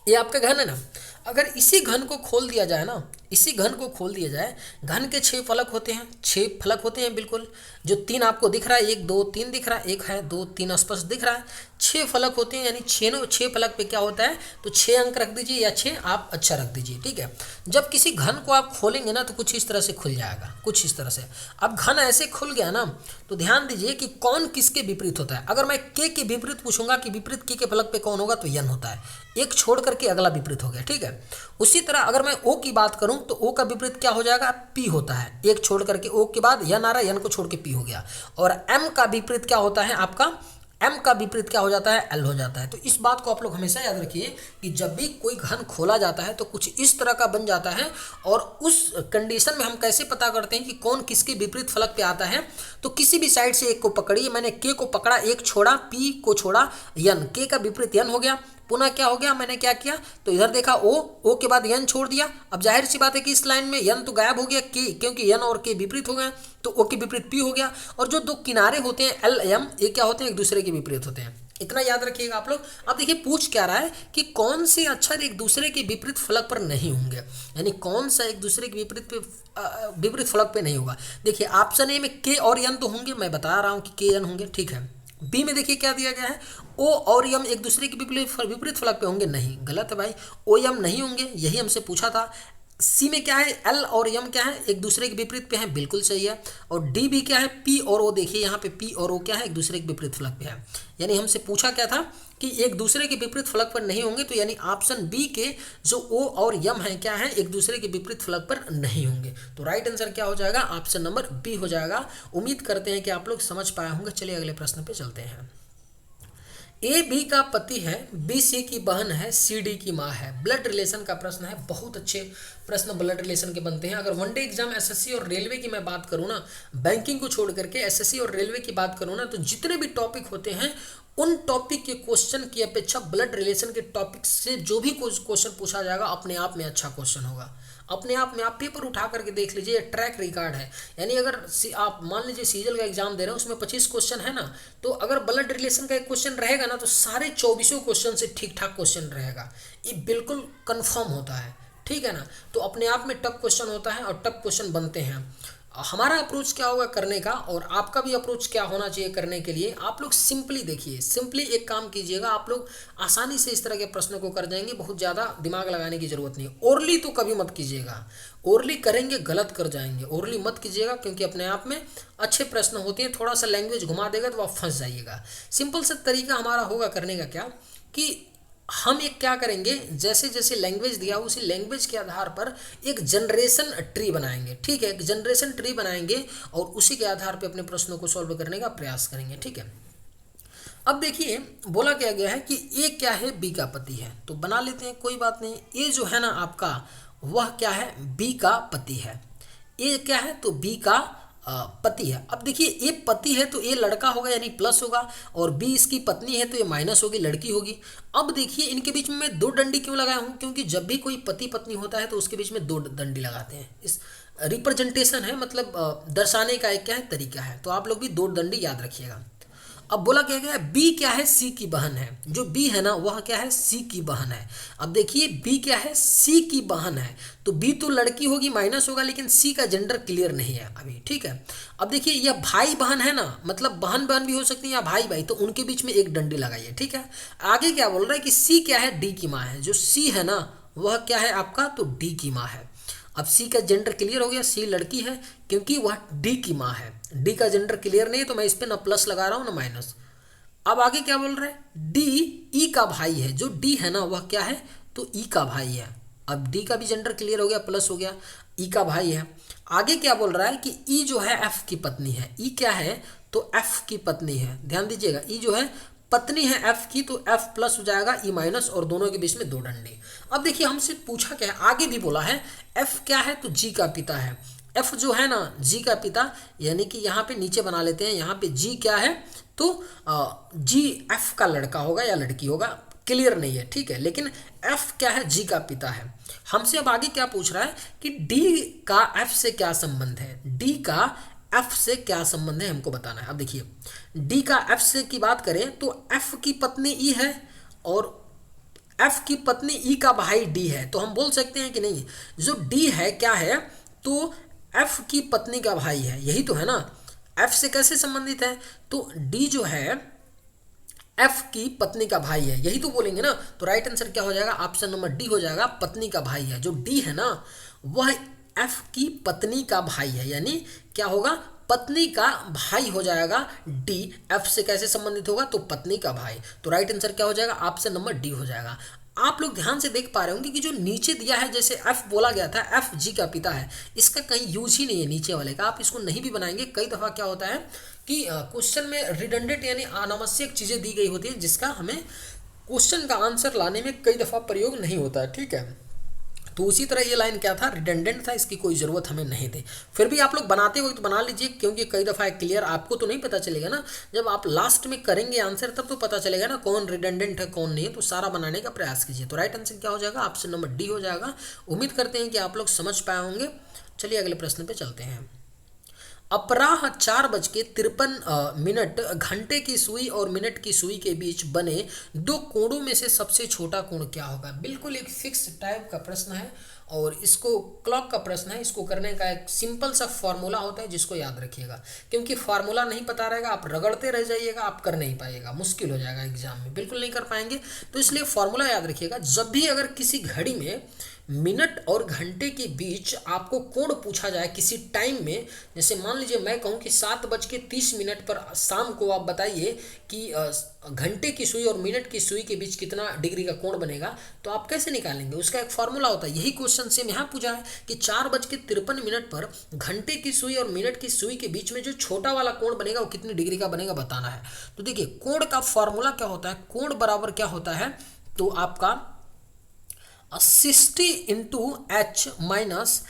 ये आपका घन है ना, अगर इसी घन को खोल दिया जाए ना, इसी घन को खोल दिया जाए, घन के 6 फलक होते हैं, 6 फलक होते हैं बिल्कुल, जो 3 आपको दिख रहा है, 1 2 3 दिख रहा है, 1 है 2 3 स्पष्ट दिख रहा है, 6 फलक होते हैं। यानी 6 फलक पे क्या होता है, तो 6 अंक रख दीजिए या 6 आप अच्छा रख दीजिए। ठीक है, जब किसी घन को आप खोलेंगे ना तो कुछ इस तरह से खुल जाएगा, कुछ इस तरह से। अब घन ऐसे खुल गया ना, तो ध्यान दीजिए कि कौन किसके विपरीत होता है। अगर मैं के विपरीत पूछूंगा कि विपरीत के फलक पे कौन होगा, तो यन होता है, एक छोड़ करके अगला विपरीत हो गया। ठीक है, उसी तरह अगर मैं ओ की बात करूं तो ओ का विपरीत क्या हो जाएगा, पी होता है, एक छोड़ करके ओ के बाद यन आ रहा है, यन को छोड़ के पी हो गया। और एम का विपरीत क्या होता है आपका, एम का विपरीत क्या हो जाता है, एल हो जाता है। तो इस बात को आप लोग हमेशा याद रखिए कि जब भी कोई घन खोला जाता है तो कुछ इस तरह का बन जाता है, और उस कंडीशन में हम कैसे पता करते हैं कि कौन किसके विपरीत फलक पे आता है। तो किसी भी साइड से एक को पकड़िए, मैंने के को पकड़ा, एक छोड़ा, पी को छोड़ा, यन, के का विपरीत यन हो गया, पुनः क्या हो गया, मैंने क्या किया, तो इधर देखा ओ के बाद यन छोड़ दिया। अब जाहिर सी बात है कि इस लाइन में यन तो गायब हो गया, के, क्योंकि यन और के विपरीत हो गए, तो ओ के विपरीत पी हो गया। और जो दो किनारे होते हैं एल एम, ये क्या होते हैं, एक दूसरे के विपरीत होते हैं। इतना याद रखिएगा आप लोग। अब देखिए पूछ क्या रहा है कि कौन से अक्षर एक दूसरे के विपरीत फलक पर नहीं होंगे, यानी कौन सा एक दूसरे के विपरीत फलक पे नहीं होगा। देखिए ऑप्शन ए में के और यन तो होंगे, मैं बता रहा हूँ कि के यन होंगे। ठीक है, बी में देखिए क्या दिया गया है, ओ और यम एक दूसरे के विपरीत फलक पे होंगे, नहीं, गलत है भाई, ओ यम नहीं होंगे, यही हमसे पूछा था। सी में क्या है, एल और यम क्या है, एक दूसरे के विपरीत पे है, बिल्कुल सही है। और डी भी क्या है, पी और ओ, देखिए यहाँ पे पी और ओ क्या है, एक दूसरे के विपरीत फलक पे है। यानी हमसे पूछा क्या था कि एक दूसरे के विपरीत फलक पर नहीं होंगे, तो यानी ऑप्शन बी के जो ओ और यम है क्या है, एक दूसरे के विपरीत फलक पर नहीं होंगे। तो राइट आंसर क्या हो जाएगा, ऑप्शन नंबर बी हो जाएगा। उम्मीद करते हैं कि आप लोग समझ पाए होंगे। चलिए अगले प्रश्न पे चलते हैं। ए बी का पति है, बी सी की बहन है, सी डी की माँ है। ब्लड रिलेशन का प्रश्न है। बहुत अच्छे प्रश्न ब्लड रिलेशन के बनते हैं। अगर वनडे एग्जाम एसएससी और रेलवे की मैं बात करूँ ना, बैंकिंग को छोड़ करके एसएससी और रेलवे की बात करूँ ना, तो जितने भी टॉपिक होते हैं उन टॉपिक के क्वेश्चन की अपेक्षा ब्लड रिलेशन के टॉपिक से जो भी क्वेश्चन पूछा जाएगा अपने आप में अच्छा क्वेश्चन होगा। अपने आप में आप पेपर उठा करके देख लीजिए, ट्रैक रिकॉर्ड है। यानी अगर आप मान लीजिए सीजल का एग्जाम दे रहे हैं, उसमें 25 क्वेश्चन है ना, तो अगर ब्लड रिलेशन का एक क्वेश्चन रहेगा ना, तो सारे 24 क्वेश्चन से ठीक ठाक क्वेश्चन रहेगा। ये बिल्कुल कन्फर्म होता है, ठीक है ना। तो अपने आप में टफ क्वेश्चन होता है और टफ क्वेश्चन बनते हैं। हमारा अप्रोच क्या होगा करने का, और आपका भी अप्रोच क्या होना चाहिए करने के लिए, आप लोग सिंपली देखिए, सिंपली एक काम कीजिएगा, आप लोग आसानी से इस तरह के प्रश्नों को कर जाएंगे। बहुत ज़्यादा दिमाग लगाने की जरूरत नहीं। ओरली तो कभी मत कीजिएगा, ओरली करेंगे गलत कर जाएंगे। ओरली मत कीजिएगा, क्योंकि अपने आप में अच्छे प्रश्न होते हैं, थोड़ा सा लैंग्वेज घुमा देगा तो आप फंस जाइएगा। सिंपल सा तरीका हमारा होगा करने का क्या, कि हम एक क्या करेंगे, जैसे जैसे लैंग्वेज दिया उसी लैंग्वेज के आधार पर एक जनरेशन ट्री बनाएंगे। ठीक है, एक जनरेशन ट्री बनाएंगे और उसी के आधार पर अपने प्रश्नों को सॉल्व करने का प्रयास करेंगे। ठीक है, अब देखिए बोला क्या गया है कि ए क्या है, बी का पति है, तो बना लेते हैं, कोई बात नहीं। ए जो है ना आपका वह क्या है, बी का पति है। ए क्या है तो बी का पति है। अब देखिए ए पति है तो ए लड़का होगा यानी प्लस होगा, और बी इसकी पत्नी है तो ये माइनस होगी, लड़की होगी। अब देखिए इनके बीच में मैं दो डंडी क्यों लगाया हूँ, क्योंकि जब भी कोई पति पत्नी होता है तो उसके बीच में दो डंडी लगाते हैं। इस रिप्रेजेंटेशन है, मतलब दर्शाने का एक क्या है तरीका है, तो आप लोग भी दो डंडी याद रखिएगा। अब बोला क्या गया है, बी क्या है, सी की बहन है। जो बी है ना वह क्या है, सी की बहन है। अब देखिए बी क्या है, सी की बहन है, तो बी तो लड़की होगी, माइनस होगा, लेकिन सी का जेंडर क्लियर नहीं है अभी, ठीक है। अब देखिए यह भाई बहन है ना, मतलब बहन बहन भी हो सकती है या भाई भाई, तो उनके बीच में एक डंडी लगाइए, ठीक है। आगे क्या बोल रहा है कि सी क्या है, डी की माँ है। जो सी है ना वह क्या है आपका, तो डी की माँ है। अब सी का जेंडर क्लियर हो गया, सी लड़की है क्योंकि वह डी की माँ है। डी का जेंडर क्लियर नहीं है तो मैं इस पे ना प्लस लगा रहा हूँ ना माइनस। अब आगे क्या बोल रहा है, डी ई का भाई है। जो डी है ना वह क्या है, तो ई का भाई है। अब डी का भी जेंडर क्लियर हो गया, प्लस हो गया, ई का भाई है। आगे क्या बोल रहा है कि ई जो है एफ की पत्नी है। ई क्या है, तो एफ की पत्नी है। ध्यान दीजिएगा, ई जो है पत्नी है एफ की, तो एफ प्लस हो जाएगा, ई माइनस, और दोनों के बीच में दो डंडे। अब देखिए हमसे पूछा क्या है, आगे भी बोला है एफ क्या है, तो जी का पिता है। एफ जो है ना जी का पिता, यानी कि यहाँ पे नीचे बना लेते हैं, यहाँ पे जी क्या है, तो जी एफ का लड़का होगा या लड़की होगा, क्लियर नहीं है, ठीक है, लेकिन एफ क्या है, जी का पिता है। हमसे अब आगे क्या पूछ रहा है कि डी का एफ से क्या संबंध है। डी का एफ से क्या संबंध है हमको बताना है। अब देखिए डी का एफ से की बात करें तो एफ की पत्नी ई है, और एफ की पत्नी ई का भाई डी है, तो हम बोल सकते हैं कि नहीं, जो डी है क्या है, तो एफ की पत्नी का भाई है, यही तो है ना। एफ से कैसे संबंधित है, तो डी जो है एफ की पत्नी का भाई है, यही तो बोलेंगे ना। तो राइट आंसर क्या हो जाएगा, ऑप्शन नंबर डी हो जाएगा, पत्नी का भाई है। जो डी है ना वह एफ की पत्नी का भाई है, यानी क्या होगा, पत्नी का भाई हो जाएगा डी। एफ से कैसे संबंधित होगा, तो पत्नी का भाई। तो राइट आंसर क्या हो जाएगा, ऑप्शन नंबर डी हो जाएगा। आप लोग ध्यान से देख पा रहे होंगे कि जो नीचे दिया है, जैसे एफ बोला गया था, एफ जी का पिता है, इसका कहीं यूज ही नहीं है नीचे वाले का, आप इसको नहीं भी बनाएंगे। कई दफ़ा क्या होता है कि क्वेश्चन में रिडंडेंट यानी अनावश्यक चीज़ें दी गई होती हैं, जिसका हमें क्वेश्चन का आंसर लाने में कई दफ़ा प्रयोग नहीं होता है, ठीक है। तो उसी तरह ये लाइन क्या था, रिडंडेंट था, इसकी कोई ज़रूरत हमें नहीं थी। फिर भी आप लोग बनाते वक्त बना लीजिए, क्योंकि कई दफ़ा क्लियर आपको तो नहीं पता चलेगा ना, जब आप लास्ट में करेंगे आंसर तब तो पता चलेगा ना कौन रिडंडेंट है कौन नहीं है। तो सारा बनाने का प्रयास कीजिए। तो राइट आंसर क्या हो जाएगा, ऑप्शन नंबर डी हो जाएगा। उम्मीद करते हैं कि आप लोग समझ पाए होंगे। चलिए अगले प्रश्न पे चलते हैं। अपराह 4:53 घंटे की सुई और मिनट की सुई के बीच बने दो कोणों में से सबसे छोटा कोण क्या होगा। बिल्कुल एक फिक्स टाइप का प्रश्न है, और इसको क्लॉक का प्रश्न है। इसको करने का एक सिंपल सा फॉर्मूला होता है, जिसको याद रखिएगा, क्योंकि फार्मूला नहीं पता रहेगा आप रगड़ते रह जाइएगा, आप कर नहीं पाइएगा, मुश्किल हो जाएगा एग्जाम में, बिल्कुल नहीं कर पाएंगे। तो इसलिए फार्मूला याद रखिएगा। जब भी अगर किसी घड़ी में मिनट और घंटे के बीच आपको कोण पूछा जाए किसी टाइम में, जैसे मान लीजिए मैं कहूँ कि 7:30 पर शाम को आप बताइए कि घंटे की सुई और मिनट की सुई के बीच कितना डिग्री का कोण बनेगा, तो आप कैसे निकालेंगे, उसका एक फॉर्मूला होता है। यही क्वेश्चन सेम यहाँ पूछा है कि 4:53 पर घंटे की सुई और मिनट की सुई के बीच में जो छोटा वाला कोण बनेगा वो कितनी डिग्री का बनेगा बताना है। तो देखिए कोण का फॉर्मूला क्या होता है, कोण बराबर क्या होता है, तो आपका 60 into H minus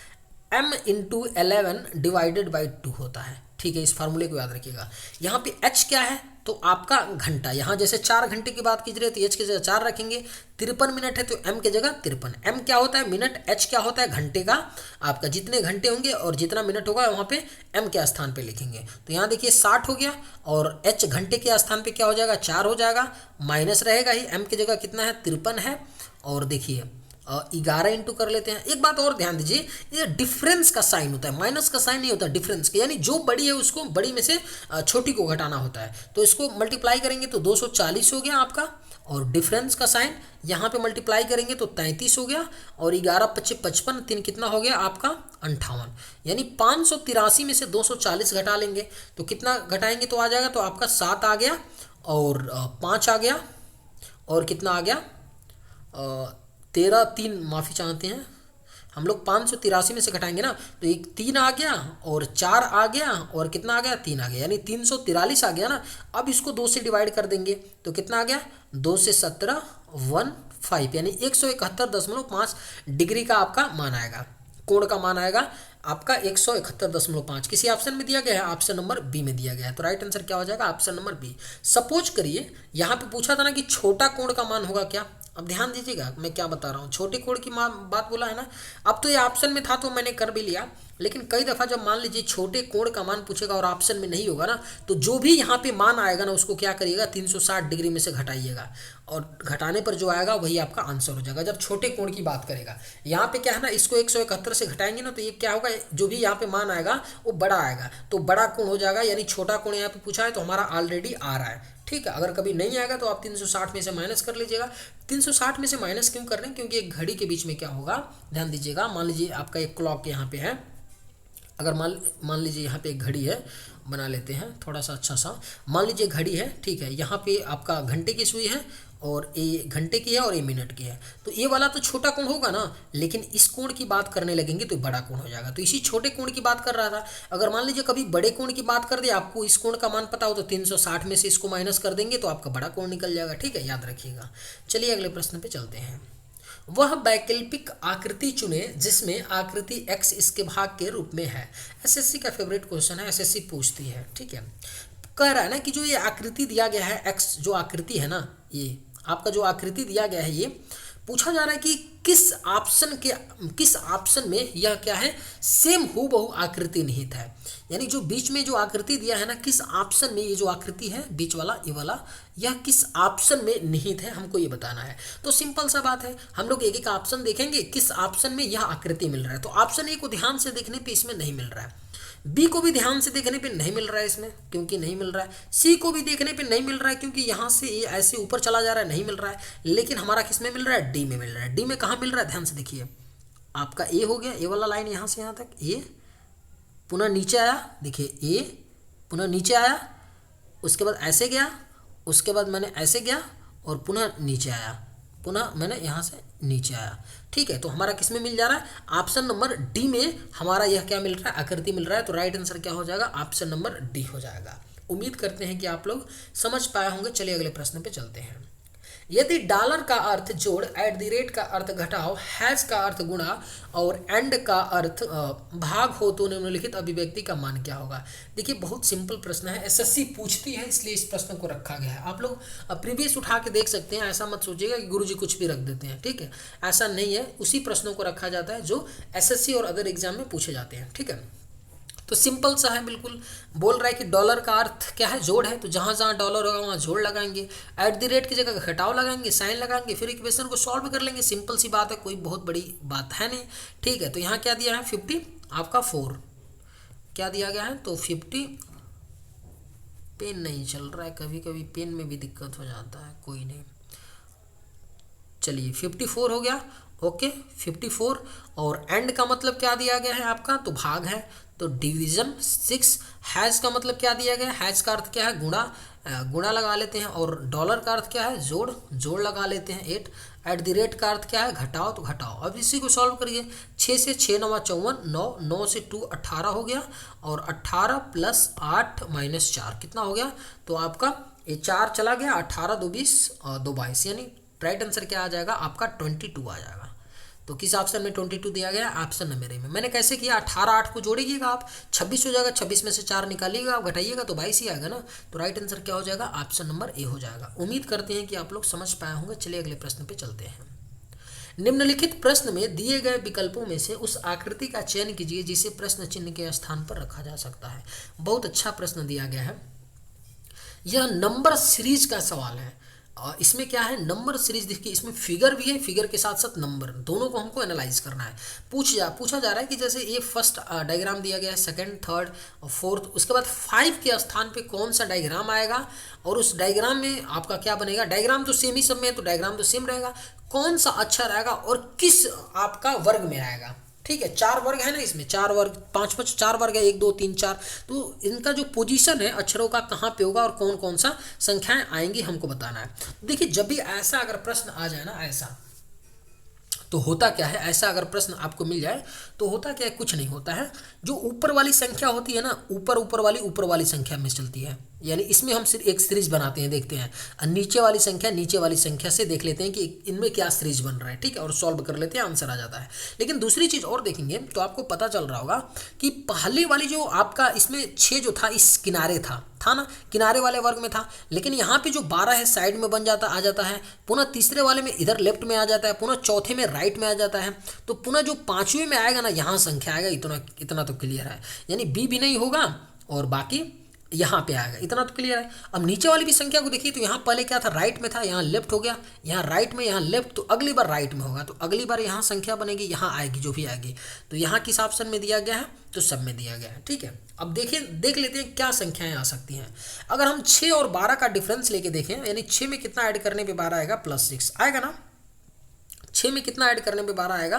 m into 11 divided by 2 होता है, ठीक है। इस फार्मूले को याद रखिएगा। यहाँ पे h क्या है, तो आपका घंटा, यहाँ जैसे 4 घंटे की बात कीजिए तो h की जगह 4 रखेंगे। 53 मिनट है तो m की जगह 53। m क्या होता है मिनट, h क्या होता है घंटे का, आपका जितने घंटे होंगे और जितना मिनट होगा वहाँ पे m के स्थान पे लिखेंगे। तो यहाँ देखिए 60 हो गया, और h घंटे के स्थान पे क्या हो जाएगा, 4 हो जाएगा, माइनस रहेगा ही, m की जगह कितना है 53 है, और देखिए 11 इंटू कर लेते हैं। एक बात और ध्यान दीजिए, ये डिफरेंस का साइन होता है, माइनस का साइन नहीं होता डिफरेंस का, यानी जो बड़ी है उसको बड़ी में से छोटी को घटाना होता है। तो इसको मल्टीप्लाई करेंगे तो 240 हो गया आपका, और डिफरेंस का साइन यहाँ पे मल्टीप्लाई करेंगे तो 33 हो गया, और 11 25 55 3 कितना हो गया आपका 58, यानी 583 में से 240 घटा लेंगे तो कितना घटाएंगे तो आ जाएगा, तो आपका 7 आ गया, और 5 आ गया, और कितना आ गया 13 3 माफ़ी चाहते हैं, हम लोग 583 में से घटाएंगे ना, तो एक 3 आ गया और 4 आ गया और कितना आ गया, 3 आ गया, यानी 343 आ गया ना। अब इसको 2 से डिवाइड कर देंगे तो कितना आ गया, 2 से 17 15, यानी 171.5 डिग्री का आपका मान आएगा, कोण का मान आएगा आपका 171.5। किसी ऑप्शन में दिया गया है, ऑप्शन नंबर बी में दिया गया है, तो राइट आंसर क्या हो जाएगा, ऑप्शन नंबर बी। सपोज करिए यहाँ पे पूछा था ना कि छोटा कोण का मान होगा क्या। अब ध्यान दीजिएगा मैं क्या बता रहा हूँ, छोटे कोण की बात बोला है ना। अब तो ये ऑप्शन में था तो मैंने कर भी लिया, लेकिन कई दफ़ा जब मान लीजिए छोटे कोण का मान पूछेगा और ऑप्शन में नहीं होगा ना, तो जो भी यहाँ पे मान आएगा ना उसको क्या करिएगा, 360 डिग्री में से घटाइएगा, और घटाने पर जो आएगा वही आपका आंसर हो जाएगा जब छोटे कोण की बात करेगा। यहाँ पे क्या है ना, इसको 171 से घटाएंगे ना तो ये क्या होगा, जो भी यहाँ पे मान आएगा वो बड़ा आएगा, तो बड़ा कोण हो जाएगा, यानी छोटा कोण यहाँ पे पूछा है तो हमारा ऑलरेडी आ रहा है। ठीक है, अगर कभी नहीं आएगा तो आप 360 में से माइनस कर लीजिएगा। 360 में से माइनस क्यों कर रहे हैं, क्योंकि एक घड़ी के बीच में क्या होगा, ध्यान दीजिएगा। मान लीजिए आपका एक क्लॉक यहाँ पे है, अगर मान लीजिए यहाँ पे एक घड़ी है, बना लेते हैं थोड़ा सा अच्छा सा, मान लीजिए घड़ी है, ठीक है, यहाँ पे आपका घंटे की सुई है और ये घंटे की है और ये मिनट की है, तो ये वाला तो छोटा कोण होगा ना, लेकिन इस कोण की बात करने लगेंगे तो बड़ा कोण हो जाएगा। तो इसी छोटे कोण की बात कर रहा था। अगर मान लीजिए कभी बड़े कोण की बात कर दे, आपको इस कोण का मान पता हो तो 360 में से इसको माइनस कर देंगे तो आपका बड़ा कोण निकल जाएगा। ठीक है, याद रखिएगा। चलिए अगले प्रश्न पे चलते हैं। वह वैकल्पिक आकृति चुने जिसमें आकृति x इसके भाग के रूप में है। एसएससी का फेवरेट क्वेश्चन है, एसएससी पूछती है। ठीक है, कह रहा है ना कि जो ये आकृति दिया गया है x, जो आकृति है ना, ये आपका जो आकृति दिया गया है, ये पूछा जा रहा है कि किस ऑप्शन में यह क्या है, सेम हूबहू आकृति निहित है। यानी जो बीच में जो आकृति दिया है ना, किस ऑप्शन में ये जो आकृति है बीच वाला, ये वाला, यह किस ऑप्शन में निहित है, हमको ये बताना है। तो सिंपल सा बात है, हम लोग एक एक ऑप्शन देखेंगे, किस ऑप्शन में यह आकृति मिल रहा है। तो ऑप्शन ए को ध्यान से देखने पे इसमें नहीं मिल रहा है, बी को भी ध्यान से देखने पे नहीं मिल रहा है इसमें, क्योंकि नहीं मिल रहा है, सी को भी देखने पे नहीं मिल रहा है क्योंकि यहाँ से ये ऐसे ऊपर चला जा रहा है, नहीं मिल रहा है। लेकिन हमारा किस में मिल रहा है, डी में मिल रहा है। डी में कहाँ मिल रहा है, ध्यान से देखिए, आपका ए हो गया, ए वाला लाइन यहाँ से यहाँ तक, ए पुनः नीचे आया, देखिए ए पुनः नीचे आया, उसके बाद ऐसे गया, उसके बाद मैंने ऐसे गया और पुनः नीचे आया, पुनः मैंने यहाँ से नीचे आया। ठीक है, तो हमारा किस में मिल जा रहा है, ऑप्शन नंबर डी में हमारा यह क्या मिल रहा है, आकृति मिल रहा है। तो राइट आंसर क्या हो जाएगा, ऑप्शन नंबर डी हो जाएगा। उम्मीद करते हैं कि आप लोग समझ पाए होंगे। चलिए अगले प्रश्न पे चलते हैं। यदि डॉलर का अर्थ जोड़, @ का अर्थ घटाओ, हैश का अर्थ गुणा और एंड का अर्थ भाग हो तो निम्नलिखित अभिव्यक्ति का मान क्या होगा। देखिए बहुत सिंपल प्रश्न है, एसएससी पूछती है इसलिए इस प्रश्न को रखा गया है। आप लोग प्रीवियस उठा के देख सकते हैं, ऐसा मत सोचिएगा कि गुरुजी कुछ भी रख देते हैं। ठीक है, ऐसा नहीं है, उसी प्रश्नों को रखा जाता है जो एसएससी और अदर एग्जाम में पूछे जाते हैं। ठीक है, तो सिंपल सा है, बिल्कुल बोल रहा है कि डॉलर का अर्थ क्या है, जोड़ है, तो जहाँ जहाँ डॉलर होगा वहाँ जोड़ लगाएंगे, @ की जगह घटाव लगाएंगे, साइन लगाएंगे, फिर इक्वेशन को सॉल्व कर लेंगे। सिंपल सी बात है, कोई बहुत बड़ी बात है नहीं। ठीक है, तो यहाँ क्या दिया है 50 आपका 4 क्या दिया गया है, तो 50 पेन नहीं चल रहा है, कभी कभी पेन में भी दिक्कत हो जाता है, कोई नहीं। चलिए 54 हो गया, ओके 54। और एंड का मतलब क्या दिया गया है आपका, तो भाग है, तो डिवीजन 6। हैश का मतलब क्या दिया गया है, हैश का अर्थ क्या है, गुणा, गुणा लगा लेते हैं। और डॉलर का अर्थ क्या है, जोड़, जोड़ लगा लेते हैं 8। @ का अर्थ क्या है, घटाओ, तो घटाओ। अब इसी को सॉल्व करिए, 6 से 6 9 54, 9 9 से 2 18 हो गया, और 18 + 8 - 4 कितना हो गया, तो आपका ये 4 चला गया, 18 2 20 और 2 22, यानी राइट आंसर क्या आ जाएगा आपका 22 आ जाएगा। तो किस ऑप्शन में 22 दिया गया, ऑप्शन नंबर ए में। मैंने कैसे किया, 18 8 को जोड़िएगा आप, 26 हो जाएगा, 26 में से 4 निकालिएगा आप, घटाइएगा तो 22 ही आएगा ना। तो राइट आंसर क्या हो जाएगा, ऑप्शन नंबर ए हो जाएगा। उम्मीद करते हैं कि आप लोग समझ पाए होंगे। चलिए अगले प्रश्न पे चलते हैं। निम्नलिखित प्रश्न में दिए गए विकल्पों में से उस आकृति का चयन कीजिए जिसे प्रश्न चिन्ह के स्थान पर रखा जा सकता है। बहुत अच्छा प्रश्न दिया गया है, यह नंबर सीरीज का सवाल है। इसमें क्या है, नंबर सीरीज। देखिए इसमें फिगर भी है, फिगर के साथ साथ नंबर, दोनों को हमको एनालाइज करना है। पूछा जा रहा है कि जैसे ये फर्स्ट डायग्राम दिया गया है, सेकंड, थर्ड और फोर्थ, उसके बाद 5 के स्थान पे कौन सा डायग्राम आएगा और उस डायग्राम में आपका क्या बनेगा। डायग्राम तो सेम ही सब में है, तो डायग्राम तो सेम रहेगा, कौन सा अक्षर आएगा और किस आपका वर्ग में आएगा। ठीक है, 4 वर्ग है ना इसमें, 4 वर्ग, 5 5 4 वर्ग है, 1 2 3 4। तो इनका जो पोजीशन है अक्षरों का कहाँ पे होगा और कौन कौन सा संख्याएं आएंगी हमको बताना है। देखिए जब भी ऐसा अगर प्रश्न आ जाए ना ऐसा, तो होता क्या है, ऐसा अगर प्रश्न आपको मिल जाए तो होता क्या है, कुछ नहीं होता है। जो ऊपर वाली संख्या होती है ना, ऊपर वाली संख्या में चलती है, यानी इसमें हम सिर्फ एक सीरीज बनाते हैं, देखते हैं, और नीचे वाली संख्या से देख लेते हैं कि इनमें क्या सीरीज बन रहा है, ठीक है, और सॉल्व कर लेते हैं, आंसर आ जाता है। लेकिन दूसरी चीज़ और देखेंगे तो आपको पता चल रहा होगा कि पहले वाली जो आपका इसमें 6 जो था इस किनारे था ना, किनारे वाले वर्ग में था, लेकिन यहाँ पे जो 12 है साइड में बन जाता आ जाता है, पुनः तीसरे वाले में इधर लेफ्ट में आ जाता है, पुनः चौथे में राइट में आ जाता है, तो पुनः जो पांचवें में आएगा ना, यहाँ संख्या आएगा, इतना तो क्लियर है, यानी बी भी नहीं होगा और बाकी यहाँ पे आएगा, इतना तो क्लियर है। अब नीचे वाली भी संख्या को देखिए तो यहाँ पहले क्या था, राइट में था, यहाँ लेफ्ट हो गया, यहाँ राइट में, यहाँ लेफ्ट, तो अगली बार राइट में होगा, तो अगली बार यहाँ संख्या बनेगी, यहाँ आएगी जो भी आएगी, तो यहाँ किस ऑप्शन में दिया गया है, तो सब में दिया गया है, ठीक है। अब देख लेते हैं क्या संख्याएं आ सकती हैं। अगर हम 6 और 12 का डिफरेंस लेके देखें, यानी 6 में कितना ऐड करने पे 12 आएगा, +6 आएगा ना, 6 में कितना ऐड करने पे 12 आएगा,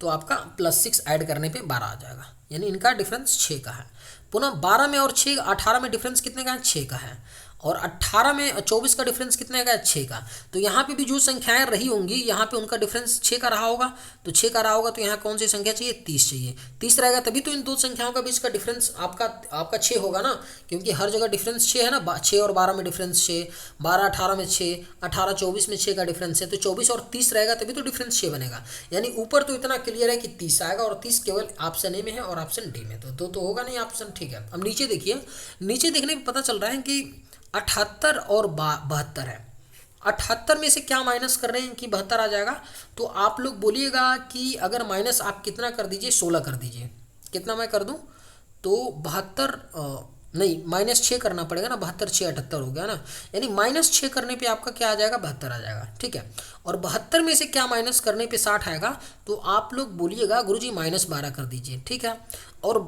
तो आपका +6 ऐड करने पे 12 आ जाएगा, यानी इनका डिफरेंस 6 का है। पुनः 12 में और 6 18 में डिफरेंस कितने का है, 6 का है, और 18 में 24 का डिफरेंस कितने का है, 6 का। तो यहाँ पे भी जो संख्याएं रही होंगी, यहाँ पे उनका डिफरेंस 6 का रहा होगा, तो 6 का रहा होगा, तो यहाँ कौन सी संख्या चाहिए, 30 चाहिए, 30 रहेगा, तभी तो इन दो संख्याओं का बीच का डिफरेंस आपका 6 होगा ना, क्योंकि हर जगह डिफरेंस 6 है ना, 6 और 12 में डिफरेंस 6, 12 18 में 6, 18 24 में 6 का डिफरेंस है, तो 24 और 30 रहेगा, तभी तो डिफरेंस 6 बनेगा। यानी ऊपर तो इतना क्लियर है कि 30 आएगा, और 30 केवल ऑप्शन ए में है और ऑप्शन डी में, तो होगा नहीं ऑप्शन, ठीक है। अब नीचे देखिए, नीचे देखने पर पता चल रहा है कि 78 और 72 है, 78 में से क्या माइनस कर रहे हैं कि 72 आ जाएगा, तो आप लोग बोलिएगा कि अगर माइनस आप कितना कर दीजिए, 16 कर दीजिए, कितना मैं कर दूं, तो 72 नहीं, -6 करना पड़ेगा ना, 72 6 78 हो गया ना, यानी -6 करने पे आपका क्या आ जाएगा, 72 आ जाएगा, ठीक है। और 72 में से क्या माइनस करने पे 60 आएगा, तो आप लोग बोलिएगा गुरुजी -12 कर दीजिए, ठीक है। और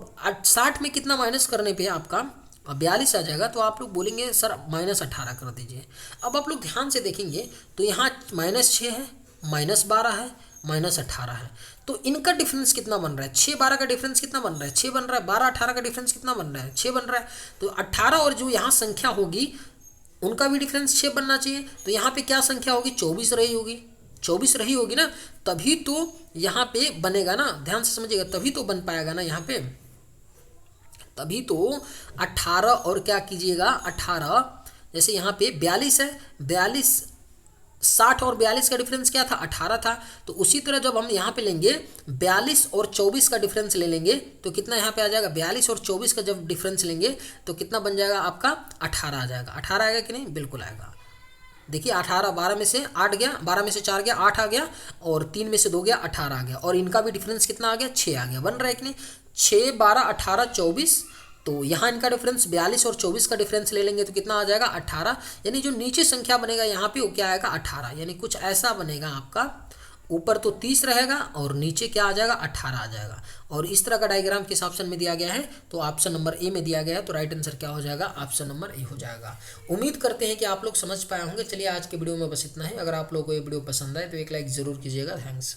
60 में कितना माइनस करने पे आपका 42 आ जाएगा, तो आप लोग बोलेंगे सर -18 कर दीजिए। अब आप लोग ध्यान से देखेंगे तो यहाँ -6 है, -12 है, -18 है, तो इनका डिफरेंस कितना बन रहा है, 6 12 का डिफरेंस कितना बन रहा है, 6 बन रहा है, 12 18 का डिफरेंस कितना बन रहा है, 6 बन रहा है, तो 18 और जो यहाँ संख्या होगी उनका भी डिफरेंस 6 बनना चाहिए, तो यहाँ पे क्या संख्या होगी, 24 रही होगी, 24 रही होगी ना, तभी तो यहाँ पे बनेगा ना, ध्यान से समझिएगा, तभी तो बन पाएगा ना यहाँ पे, तभी तो 18 और क्या कीजिएगा, 18 जैसे यहाँ पे 42 है, 42 60 और 42 का डिफरेंस क्या था, 18 था, तो उसी तरह जब हम यहाँ पे लेंगे 42 और 24 का डिफरेंस ले लेंगे, तो कितना यहाँ पे आ जाएगा, 42 और 24 का जब डिफरेंस लेंगे तो कितना बन जाएगा आपका, 18 आ जाएगा, 18 आएगा कि नहीं, बिल्कुल आएगा। देखिए 18, 12 में से 8 गया, 12 में से 4 गया, 8 आ गया, और 3 में से 2 गया, 18 आ गया, और इनका भी डिफरेंस कितना आ गया, 6 आ गया, बन रहा है कि नहीं, 6 12 18 24, तो यहाँ इनका डिफरेंस 42 और 24 का डिफरेंस ले लेंगे तो कितना आ जाएगा, 18, यानी जो नीचे संख्या बनेगा यहाँ पे वो क्या आएगा, 18, यानी कुछ ऐसा बनेगा आपका, ऊपर तो 30 रहेगा और नीचे क्या आ जाएगा, 18 आ जाएगा। और इस तरह का डायग्राम किस ऑप्शन में दिया गया है, तो ऑप्शन नंबर ए में दिया गया है, तो राइट आंसर क्या हो जाएगा, ऑप्शन नंबर ए हो जाएगा। उम्मीद करते हैं कि आप लोग समझ पाए होंगे। चलिए आज के वीडियो में बस इतना ही। अगर आप लोगों को ये वीडियो पसंद आए तो एक लाइक ज़रूर कीजिएगा। थैंक्स।